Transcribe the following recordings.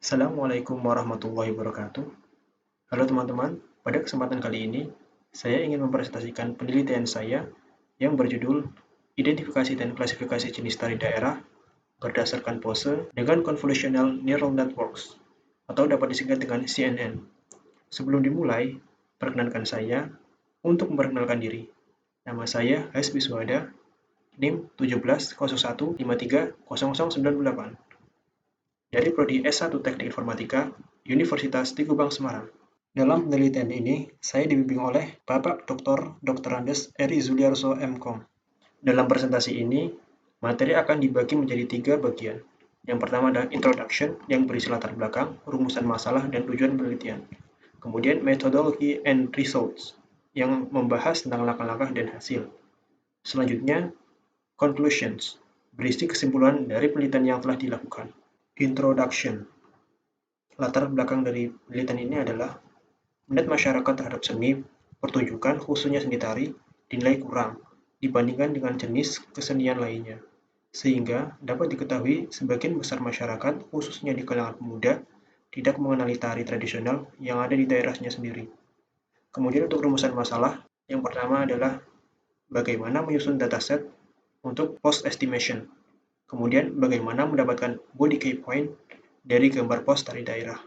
Assalamualaikum warahmatullahi wabarakatuh. Halo teman-teman, pada kesempatan kali ini, saya ingin mempresentasikan penelitian saya yang berjudul Identifikasi dan Klasifikasi Jenis Tari Daerah berdasarkan pose dengan Convolutional Neural Networks, atau dapat disingkat dengan CNN. Sebelum dimulai, perkenankan saya untuk memperkenalkan diri. Nama saya Hasbi Suhada, NIM 1701530098 dari Prodi S1 Teknik Informatika, Universitas Teguh Bang Semarang. Dalam penelitian ini, saya dibimbing oleh Bapak Dr. Dr. Andes Eri Zuliarso MKom. Dalam presentasi ini, materi akan dibagi menjadi 3 bagian. Yang pertama adalah introduction yang berisi latar belakang, rumusan masalah, dan tujuan penelitian. Kemudian methodology and results yang membahas tentang langkah-langkah dan hasil. Selanjutnya, conclusions berisi kesimpulan dari penelitian yang telah dilakukan. Introduction. Latar belakang dari penelitian ini adalah minat masyarakat terhadap seni pertunjukan, khususnya seni tari, dinilai kurang dibandingkan dengan jenis kesenian lainnya, sehingga dapat diketahui sebagian besar masyarakat, khususnya di kalangan pemuda, tidak mengenali tari tradisional yang ada di daerahnya sendiri. Kemudian untuk rumusan masalah, yang pertama adalah bagaimana menyusun dataset untuk post estimation. Kemudian bagaimana mendapatkan body key point dari gambar pos tari daerah.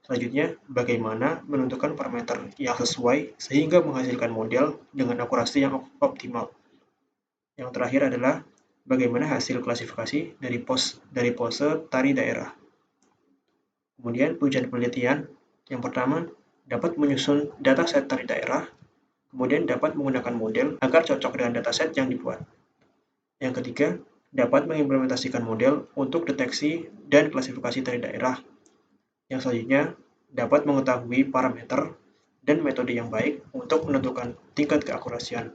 Selanjutnya, bagaimana menentukan parameter yang sesuai sehingga menghasilkan model dengan akurasi yang optimal. Yang terakhir adalah bagaimana hasil klasifikasi dari pose tari daerah. Kemudian tujuan penelitian, yang pertama dapat menyusun dataset tari daerah, kemudian dapat menggunakan model agar cocok dengan dataset yang dibuat. Yang ketiga, dapat mengimplementasikan model untuk deteksi dan klasifikasi tari daerah. Yang selanjutnya, dapat mengetahui parameter dan metode yang baik untuk menentukan tingkat keakurasian.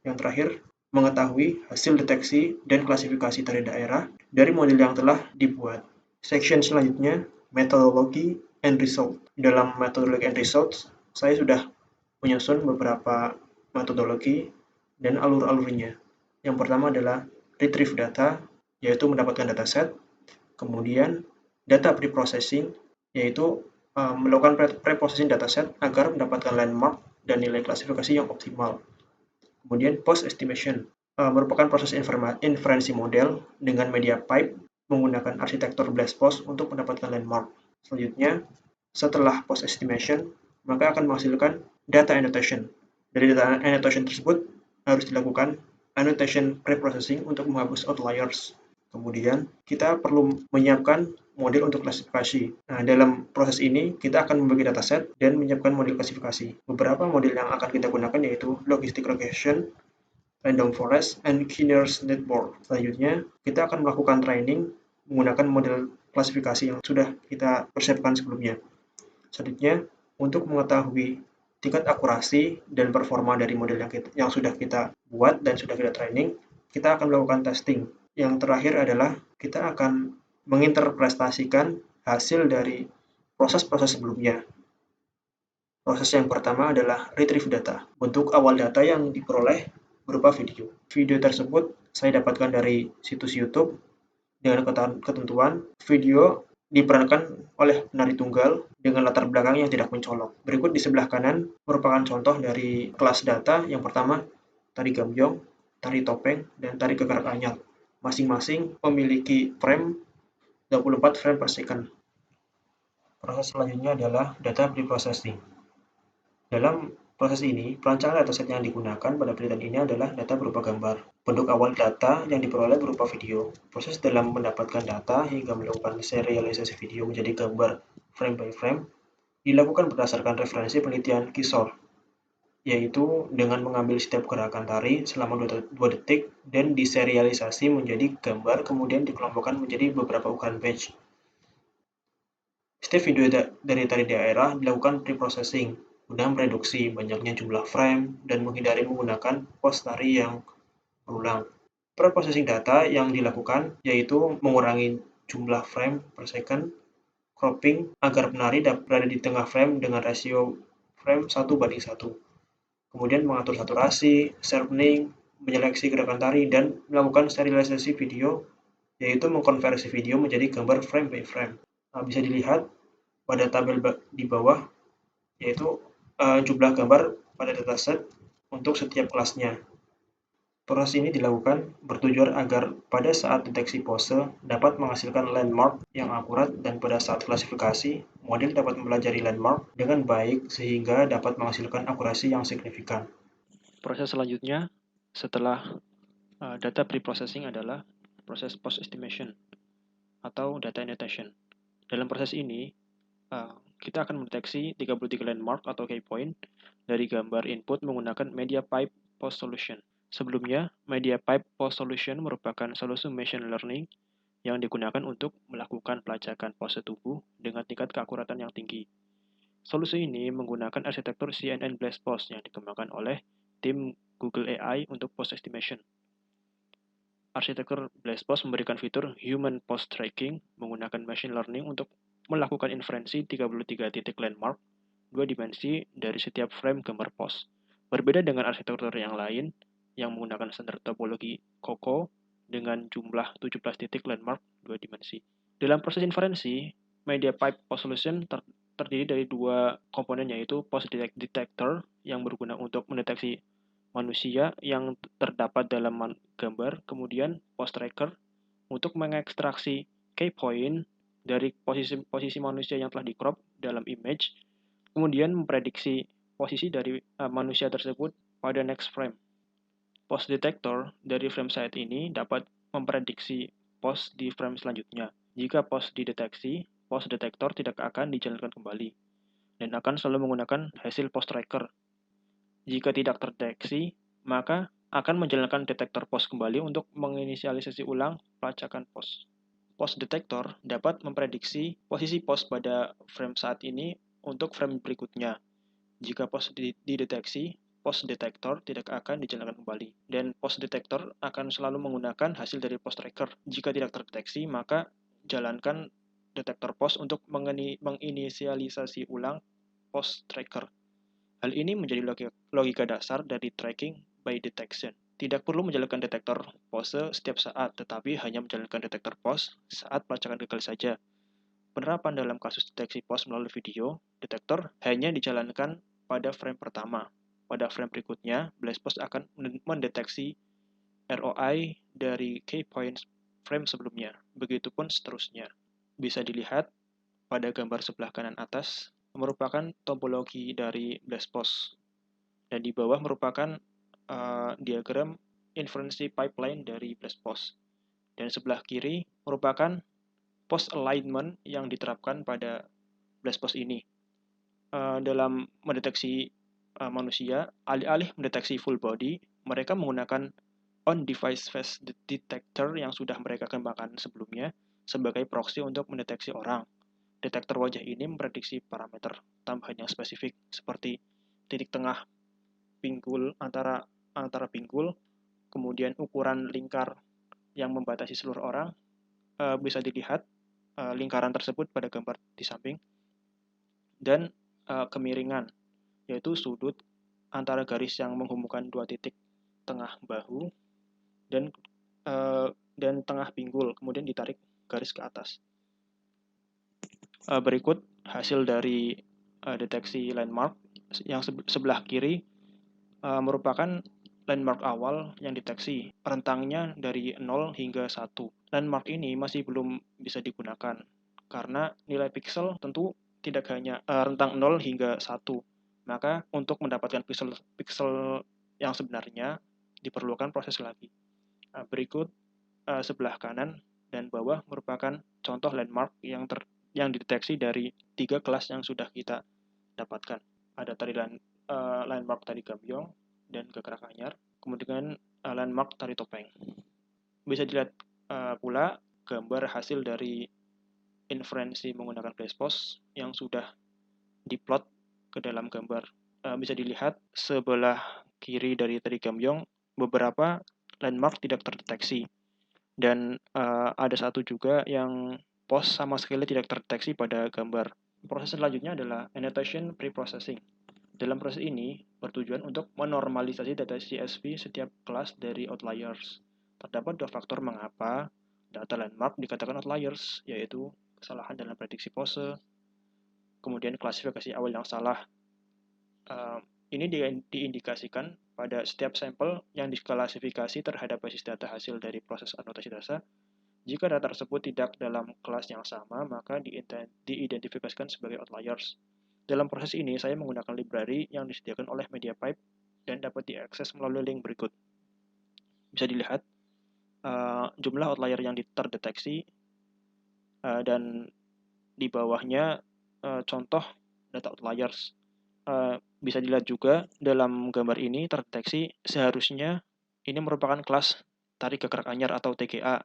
Yang terakhir, mengetahui hasil deteksi dan klasifikasi tari daerah dari model yang telah dibuat. Section selanjutnya, methodology and result. Dalam methodology and results, saya sudah menyusun beberapa metodologi dan alur-alurnya. Yang pertama adalah retrieve data, yaitu mendapatkan dataset. Kemudian data preprocessing, yaitu melakukan preprocessing dataset agar mendapatkan landmark dan nilai klasifikasi yang optimal. Kemudian post estimation merupakan proses inferensi model dengan media pipe menggunakan arsitektur blast post untuk mendapatkan landmark. Selanjutnya, setelah post estimation, maka akan menghasilkan data annotation. Dari data annotation tersebut harus dilakukan annotation preprocessing untuk menghapus outliers. Kemudian, kita perlu menyiapkan model untuk klasifikasi. Nah, dalam proses ini, kita akan membagi dataset dan menyiapkan model klasifikasi. Beberapa model yang akan kita gunakan yaitu logistic regression, random forest, and Kinnear's network. Selanjutnya, kita akan melakukan training menggunakan model klasifikasi yang sudah kita persiapkan sebelumnya. Selanjutnya, untuk mengetahui tingkat akurasi dan performa dari model yang sudah kita buat dan sudah kita training, kita akan melakukan testing. Yang terakhir adalah kita akan menginterpretasikan hasil dari proses-proses sebelumnya. Proses yang pertama adalah retrieve data. Bentuk awal data yang diperoleh berupa video. Video tersebut saya dapatkan dari situs YouTube dengan ketentuan video diperankan oleh penari tunggal dengan latar belakang yang tidak mencolok. Berikut di sebelah kanan merupakan contoh dari kelas data. Yang pertama, tari gambyong, tari topeng, dan tari kekerak anyar. Masing-masing memiliki frame 24 frame per second. Proses selanjutnya adalah data preprocessing. Dalam proses ini, perancangan dataset yang digunakan pada penelitian ini adalah data berupa gambar. Bentuk awal data yang diperoleh berupa video. Proses dalam mendapatkan data hingga melakukan serialisasi video menjadi gambar frame by frame dilakukan berdasarkan referensi penelitian Kishore, yaitu dengan mengambil setiap gerakan tari selama 2 detik dan diserialisasi menjadi gambar, kemudian dikelompokkan menjadi beberapa ukuran batch. Setiap video dari tari daerah dilakukan preprocessing guna mereduksi banyaknya jumlah frame dan menghindari menggunakan pos tari yang berulang. Preprocessing data yang dilakukan yaitu mengurangi jumlah frame per second, cropping agar penari berada di tengah frame dengan rasio frame 1:1. Kemudian mengatur saturasi, sharpening, menyeleksi gerakan tari, dan melakukan sterilisasi video, yaitu mengkonversi video menjadi gambar frame by frame. Bisa dilihat pada tabel di bawah, yaitu jumlah gambar pada dataset untuk setiap kelasnya. Proses ini dilakukan bertujuan agar pada saat deteksi pose dapat menghasilkan landmark yang akurat dan pada saat klasifikasi, model dapat mempelajari landmark dengan baik sehingga dapat menghasilkan akurasi yang signifikan. Proses selanjutnya setelah data pre-processing adalah proses post-estimation atau data annotation. Dalam proses ini, kita akan mendeteksi 33 landmark atau key point dari gambar input menggunakan media pipe post solution. Sebelumnya, media pipe post solution merupakan solusi machine learning yang digunakan untuk melakukan pelacakan pose tubuh dengan tingkat keakuratan yang tinggi. Solusi ini menggunakan arsitektur CNN BLASTPOS yang dikembangkan oleh tim Google AI untuk post estimation. Arsitektur BLASTPOS memberikan fitur human post tracking menggunakan machine learning untuk melakukan inferensi 33 titik landmark 2 dimensi dari setiap frame gambar pos. Berbeda dengan arsitektur yang lain yang menggunakan standar topologi COCO dengan jumlah 17 titik landmark 2 dimensi. Dalam proses inferensi, media pipe post solution terdiri dari dua komponen, yaitu post detector yang berguna untuk mendeteksi manusia yang terdapat dalam gambar, kemudian post tracker untuk mengekstraksi key point dari posisi manusia yang telah di-crop dalam image, kemudian memprediksi posisi dari manusia tersebut pada next frame. Post detector dari frame side ini dapat memprediksi pos di frame selanjutnya. Jika pos dideteksi, pos detektor tidak akan dijalankan kembali dan akan selalu menggunakan hasil post tracker. Jika tidak terdeteksi, maka akan menjalankan detektor pos kembali untuk menginisialisasi ulang pelacakan pos. Pos detektor dapat memprediksi posisi pos pada frame saat ini untuk frame berikutnya. Jika pos dideteksi, pos detektor tidak akan dijalankan kembali, dan pos detektor akan selalu menggunakan hasil dari pos tracker. Jika tidak terdeteksi, maka jalankan detektor pos untuk menginisialisasi ulang pos tracker. Hal ini menjadi logika dasar dari tracking by detection. Tidak perlu menjalankan detektor pose setiap saat, tetapi hanya menjalankan detektor pos saat pelacakan gagal saja. Penerapan dalam kasus deteksi pos melalui video, detektor hanya dijalankan pada frame pertama. Pada frame berikutnya, BLASTPOS akan mendeteksi ROI dari key points frame sebelumnya. Begitupun seterusnya. Bisa dilihat pada gambar sebelah kanan atas merupakan topologi dari BLASTPOS. Dan di bawah merupakan diagram inferensi pipeline dari BLASTPOS. Dan sebelah kiri merupakan post alignment yang diterapkan pada BLASTPOS ini. Dalam mendeteksi manusia, alih-alih mendeteksi full body, mereka menggunakan on-device face detector yang sudah mereka kembangkan sebelumnya sebagai proxy untuk mendeteksi orang. Detektor wajah ini memprediksi parameter tambahan yang spesifik seperti titik tengah pinggul antara pinggul, kemudian ukuran lingkar yang membatasi seluruh orang. Bisa dilihat lingkaran tersebut pada gambar di samping, dan kemiringan, yaitu sudut antara garis yang menghubungkan dua titik tengah bahu dan tengah pinggul, kemudian ditarik garis ke atas. Berikut hasil dari deteksi landmark. Yang sebelah kiri merupakan landmark awal yang deteksi, rentangnya dari 0 hingga 1. Landmark ini masih belum bisa digunakan karena nilai pixel tentu tidak hanya rentang 0 hingga 1. Maka untuk mendapatkan pixel yang sebenarnya diperlukan proses lagi. Berikut sebelah kanan dan bawah merupakan contoh landmark yang dideteksi dari 3 kelas yang sudah kita dapatkan. Ada tadi landmark tari gambyong dan gegerak anyar, kemudian landmark tari topeng. Bisa dilihat pula gambar hasil dari inferensi menggunakan BLASTPOS yang sudah diplot ke dalam gambar. Bisa dilihat sebelah kiri dari tari gambyong beberapa landmark tidak terdeteksi, dan ada satu juga yang pos sama sekali tidak terdeteksi pada gambar. Proses selanjutnya adalah annotation pre-processing. Dalam proses ini bertujuan untuk menormalisasi data CSV setiap kelas dari outliers. Terdapat dua faktor mengapa data landmark dikatakan outliers, yaitu kesalahan dalam prediksi pose, kemudian klasifikasi awal yang salah. Ini diindikasikan pada setiap sampel yang diklasifikasi terhadap basis data hasil dari proses anotasi data. Jika data tersebut tidak dalam kelas yang sama, maka diidentifikasikan sebagai outliers. Dalam proses ini, saya menggunakan library yang disediakan oleh MediaPipe dan dapat diakses melalui link berikut. Bisa dilihat jumlah outlier yang terdeteksi dan di bawahnya contoh data outliers. Bisa dilihat juga dalam gambar ini terdeteksi seharusnya ini merupakan kelas tari gerak anyar atau TGA,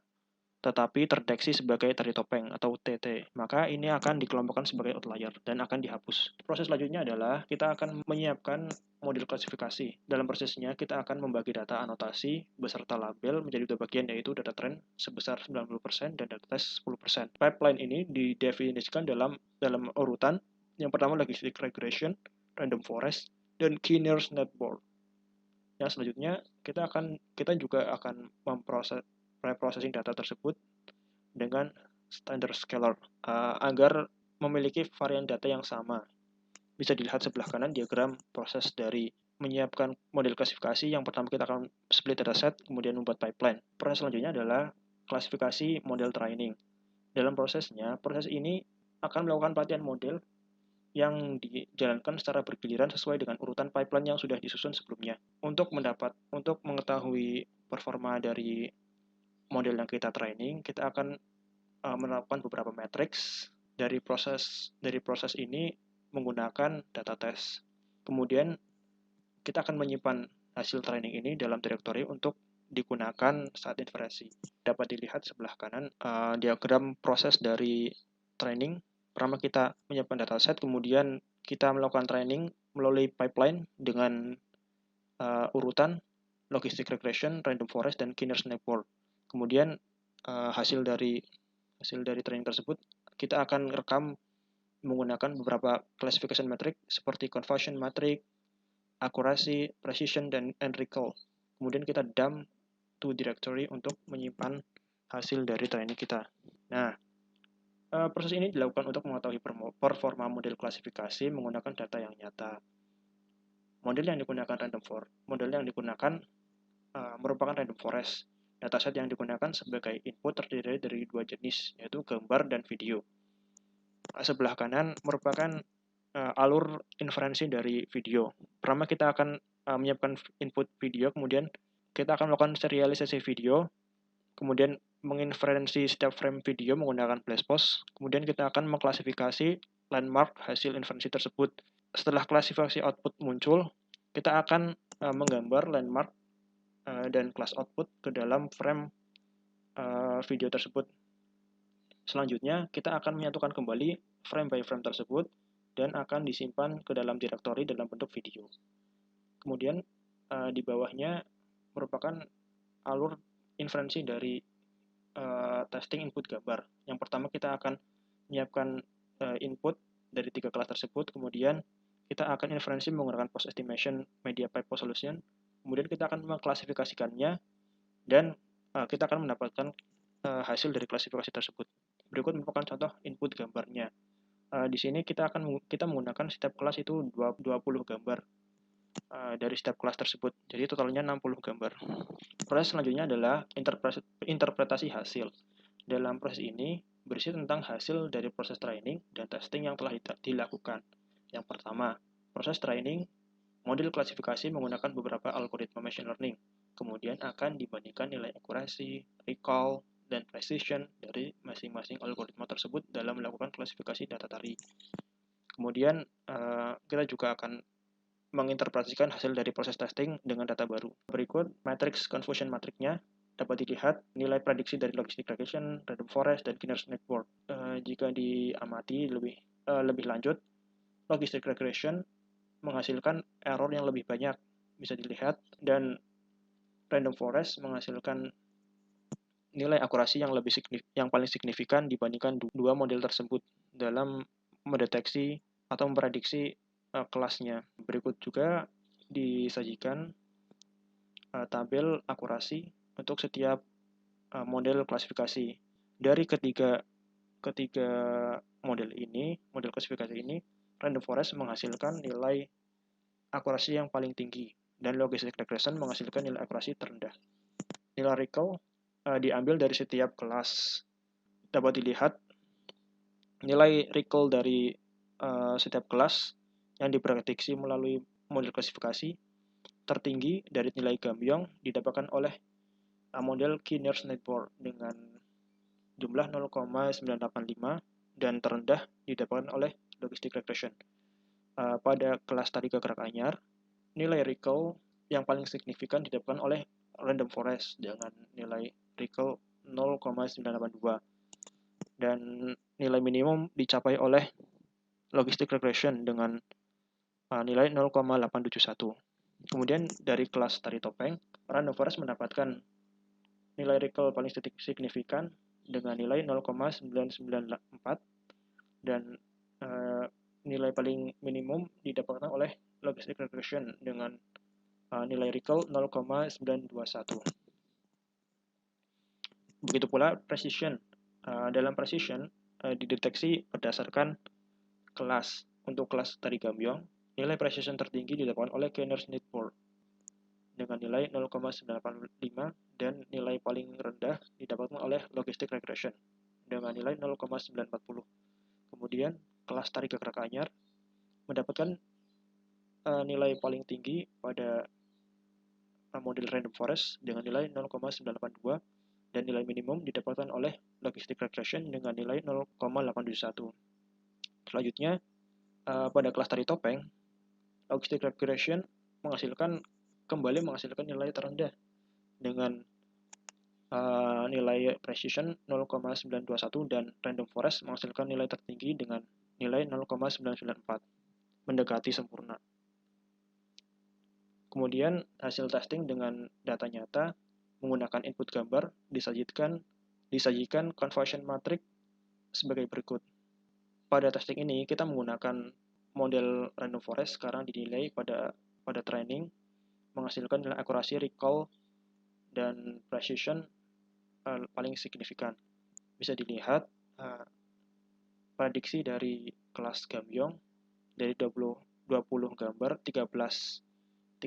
tetapi terdeteksi sebagai tari topeng atau TT. Maka ini akan dikelompokkan sebagai outlier dan akan dihapus. Proses selanjutnya adalah kita akan menyiapkan model klasifikasi. Dalam prosesnya kita akan membagi data anotasi beserta label menjadi dua bagian, yaitu data trend sebesar 90% dan data test 10%. Pipeline ini didefinisikan dalam urutan. Yang pertama logistic regression, random forest, dan k-nearest network. Yang selanjutnya kita juga akan preprocessing data tersebut dengan standard scalar agar memiliki varian data yang sama. Bisa dilihat sebelah kanan diagram proses dari menyiapkan model klasifikasi. Yang pertama kita akan split dataset, kemudian membuat pipeline. Proses selanjutnya adalah klasifikasi model training. Dalam proses ini akan melakukan pelatihan model yang dijalankan secara bergiliran sesuai dengan urutan pipeline yang sudah disusun sebelumnya. Untuk mengetahui performa dari model yang kita training, kita akan melakukan beberapa matriks dari proses ini menggunakan data test. Kemudian kita akan menyimpan hasil training ini dalam direktori untuk digunakan saat inferensi. Dapat dilihat sebelah kanan diagram proses dari training. Pertama kita menyiapkan dataset, kemudian kita melakukan training melalui pipeline dengan urutan logistic regression, random forest, dan k-nearest network. Kemudian hasil dari training tersebut kita akan rekam menggunakan beberapa classification metric seperti conversion metric, accuracy, precision, dan recall. Kemudian kita dump to directory untuk menyimpan hasil dari training kita. Nah, proses ini dilakukan untuk mengetahui performa model klasifikasi menggunakan data yang nyata. Model yang digunakan merupakan random forest. Dataset yang digunakan sebagai input terdiri dari dua jenis, yaitu gambar dan video. Sebelah kanan merupakan alur inferensi dari video. Pertama kita akan menyiapkan input video, kemudian kita akan melakukan serialisasi video, kemudian menginferensi setiap frame video menggunakan flashpos, kemudian kita akan mengklasifikasi landmark hasil inferensi tersebut. Setelah klasifikasi output muncul, kita akan menggambar landmark dan class output ke dalam frame video tersebut. Selanjutnya, kita akan menyatukan kembali frame by frame tersebut dan akan disimpan ke dalam direktori dalam bentuk video. Kemudian, di bawahnya merupakan alur inferensi dari testing input gambar. Yang pertama kita akan menyiapkan input dari 3 kelas tersebut, kemudian kita akan inferensi menggunakan post estimation MediaPipe post solution, kemudian kita akan mengklasifikasikannya dan kita akan mendapatkan hasil dari klasifikasi tersebut. Berikut merupakan contoh input gambarnya. Di sini kita menggunakan setiap kelas itu 20 gambar dari setiap kelas tersebut. Jadi totalnya 60 gambar. Proses selanjutnya adalah interpretasi hasil. Dalam proses ini berisi tentang hasil dari proses training dan testing yang telah dilakukan. Yang pertama, proses training model klasifikasi menggunakan beberapa algoritma machine learning. Kemudian akan dibandingkan nilai akurasi, recall, dan precision dari masing-masing algoritma tersebut dalam melakukan klasifikasi data tari. Kemudian kita juga akan menginterpretasikan hasil dari proses testing dengan data baru. Berikut matrix confusion matrixnya dapat dilihat nilai prediksi dari logistic regression, random forest, dan k-nearest network. Jika diamati lebih lanjut, logistic regression menghasilkan error yang lebih banyak, bisa dilihat, dan random forest menghasilkan nilai akurasi yang paling signifikan dibandingkan dua model tersebut dalam mendeteksi atau memprediksi kelasnya. Berikut juga disajikan tabel akurasi untuk setiap model klasifikasi. Dari ketiga ketiga model klasifikasi ini, random forest menghasilkan nilai akurasi yang paling tinggi, dan logistic regression menghasilkan nilai akurasi terendah. Nilai recall diambil dari setiap kelas. Dapat dilihat nilai recall dari setiap kelas yang diprediksi melalui model klasifikasi tertinggi dari nilai Gambiong didapatkan oleh model Kinnear's Network dengan jumlah 0,985 dan terendah didapatkan oleh logistic regression. Pada kelas tari gerak anyar, nilai recall yang paling signifikan didapatkan oleh random forest dengan nilai recall 0,982 dan nilai minimum dicapai oleh logistic regression dengan nilai 0,871. Kemudian dari kelas tari topeng, random forest mendapatkan nilai recall paling signifikan dengan nilai 0,994 dan nilai paling minimum didapatkan oleh logistic regression dengan nilai recall 0,921. Begitu pula precision. Dalam precision dideteksi berdasarkan kelas. Untuk kelas tari Gambiong, nilai precision tertinggi didapatkan oleh Kinnear's Network dengan nilai 0,985 dan nilai paling rendah didapatkan oleh logistic regression dengan nilai 0,940. Kemudian kelas tari gerak anyar mendapatkan nilai paling tinggi pada model random forest dengan nilai 0,982 dan nilai minimum didapatkan oleh logistic regression dengan nilai 0,871. Selanjutnya, pada kelas tari topeng, logistic regression kembali menghasilkan nilai terendah dengan nilai precision 0,921 dan random forest menghasilkan nilai tertinggi dengan nilai 0,994, mendekati sempurna. Kemudian hasil testing dengan data nyata menggunakan input gambar disajikan conversion matrix sebagai berikut. Pada testing ini kita menggunakan model random forest sekarang dinilai pada training menghasilkan nilai akurasi recall dan precision paling signifikan. Bisa dilihat prediksi dari kelas Gambiong dari 20 gambar 13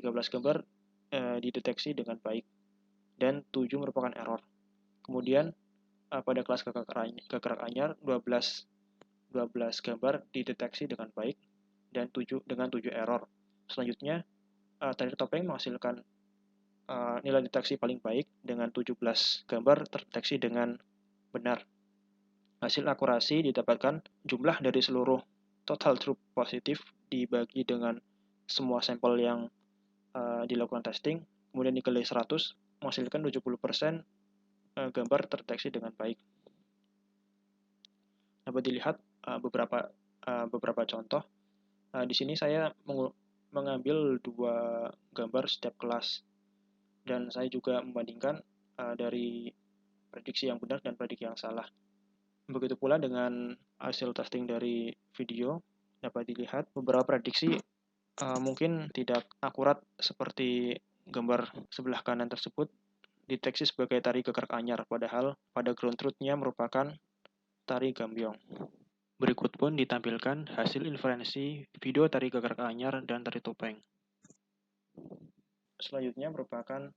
gambar dideteksi dengan baik dan 7 merupakan error. Kemudian pada kelas gerak anyar 12 gambar dideteksi dengan baik dan 7 error. Selanjutnya tari topeng menghasilkan nilai deteksi paling baik dengan 17 gambar terdeteksi dengan benar. Hasil akurasi didapatkan jumlah dari seluruh total true positif dibagi dengan semua sampel yang dilakukan testing, kemudian dikali 100 menghasilkan 70% gambar terdeteksi dengan baik. Dapat dilihat beberapa contoh. Di sini saya mengambil 2 gambar setiap kelas dan saya juga membandingkan dari prediksi yang benar dan prediksi yang salah. Begitu pula dengan hasil testing dari video, dapat dilihat beberapa prediksi mungkin tidak akurat seperti gambar sebelah kanan tersebut dideteksi sebagai tari gerak anyar, padahal pada ground truth-nya merupakan tari Gambiong. Berikut pun ditampilkan hasil inferensi video tari gerak anyar dan tari topeng. Selanjutnya merupakan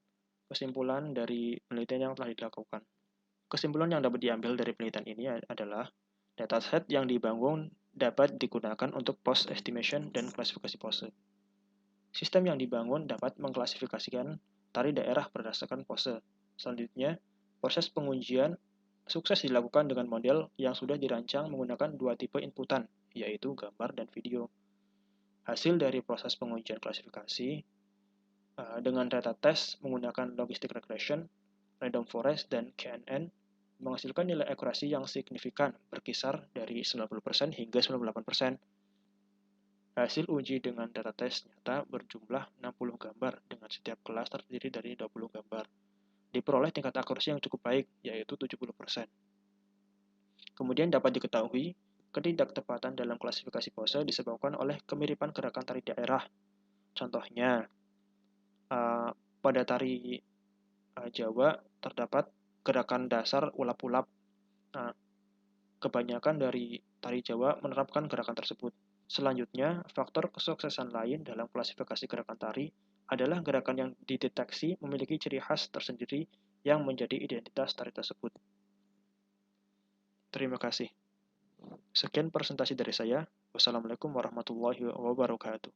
kesimpulan dari penelitian yang telah dilakukan. Kesimpulan yang dapat diambil dari penelitian ini adalah dataset yang dibangun dapat digunakan untuk pose estimation dan klasifikasi pose. Sistem yang dibangun dapat mengklasifikasikan tari daerah berdasarkan pose. Selanjutnya, proses pengujian sukses dilakukan dengan model yang sudah dirancang menggunakan 2 tipe inputan, yaitu gambar dan video. Hasil dari proses pengujian klasifikasi dengan data tes menggunakan logistic regression, random forest, dan KNN menghasilkan nilai akurasi yang signifikan berkisar dari 90% hingga 98%. Hasil uji dengan data tes nyata berjumlah 60 gambar dengan setiap kelas terdiri dari 20 gambar. Diperoleh tingkat akurasi yang cukup baik, yaitu 70%. Kemudian dapat diketahui, ketidaktepatan dalam klasifikasi pose disebabkan oleh kemiripan gerakan tari daerah. Contohnya, pada tari Jawa terdapat gerakan dasar ulap-ulap. Kebanyakan dari tari Jawa menerapkan gerakan tersebut. Selanjutnya, faktor kesuksesan lain dalam klasifikasi gerakan tari adalah gerakan yang dideteksi memiliki ciri khas tersendiri yang menjadi identitas tari tersebut. Terima kasih. Sekian presentasi dari saya. Wassalamualaikum warahmatullahi wabarakatuh.